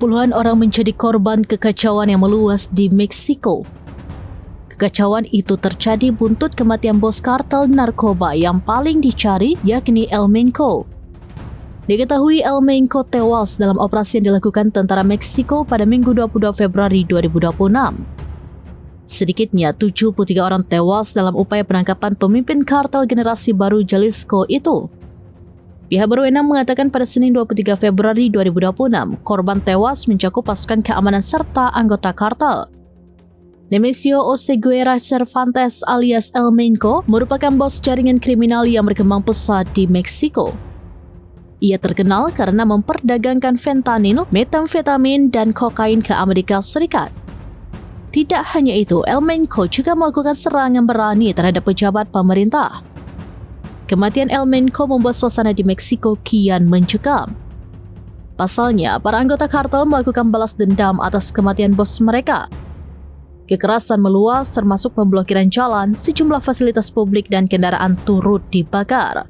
Puluhan orang menjadi korban kekacauan yang meluas di Meksiko. Kekacauan itu terjadi buntut kematian bos kartel narkoba yang paling dicari, yakni El Menco. Diketahui El Menco tewas dalam operasi yang dilakukan tentara Meksiko pada Minggu 22 Februari 2026. Sedikitnya 73 orang tewas dalam upaya penangkapan pemimpin kartel generasi baru Jalisco itu. Pihak berwenang mengatakan pada Senin 23 Februari 2026, korban tewas mencakup pasukan keamanan serta anggota kartel. Nemesio Oseguera Cervantes alias El Menco merupakan bos jaringan kriminal yang berkembang pesat di Meksiko. Ia terkenal karena memperdagangkan fentanyl, metamfetamin, dan kokain ke Amerika Serikat. Tidak hanya itu, El Menco juga melakukan serangan berani terhadap pejabat pemerintah. Kematian El Menco membuat suasana di Meksiko kian mencekam. Pasalnya, para anggota kartel melakukan balas dendam atas kematian bos mereka. Kekerasan meluas termasuk pemblokiran jalan, sejumlah fasilitas publik dan kendaraan turut dibakar.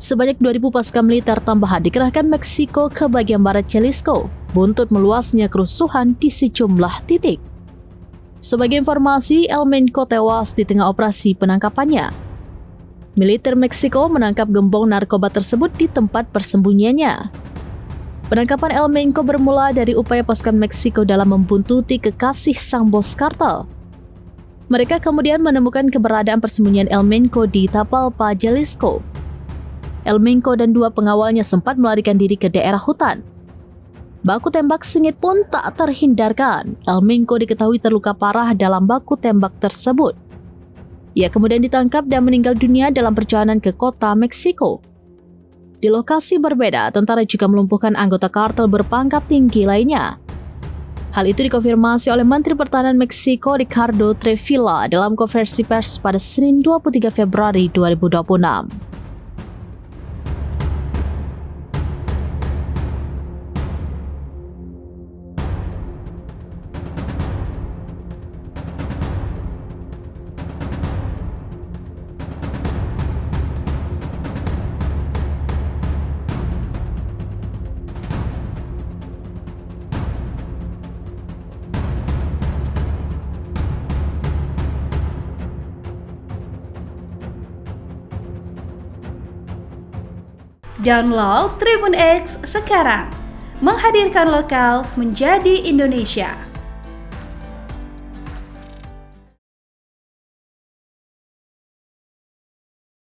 Sebanyak 2.000 pasukan militer tambahan dikerahkan Meksiko ke bagian barat Jalisco, buntut meluasnya kerusuhan di sejumlah titik. Sebagai informasi, El Menco tewas di tengah operasi penangkapannya. Militer Meksiko menangkap gembong narkoba tersebut di tempat persembunyiannya. Penangkapan El Menco bermula dari upaya pasukan Meksiko dalam membuntuti kekasih sang bos kartel. Mereka kemudian menemukan keberadaan persembunyian El Menco di Tapalpa, Jalisco. El Menco dan dua pengawalnya sempat melarikan diri ke daerah hutan. Baku tembak sengit pun tak terhindarkan. El Menco diketahui terluka parah dalam baku tembak tersebut. Ia kemudian ditangkap dan meninggal dunia dalam perjalanan ke kota Meksiko. Di lokasi berbeda, tentara juga melumpuhkan anggota kartel berpangkat tinggi lainnya. Hal itu dikonfirmasi oleh Menteri Pertahanan Meksiko Ricardo Trevilla dalam konferensi pers pada Senin 23 Februari 2026. Download Tribun X sekarang, menghadirkan lokal menjadi Indonesia.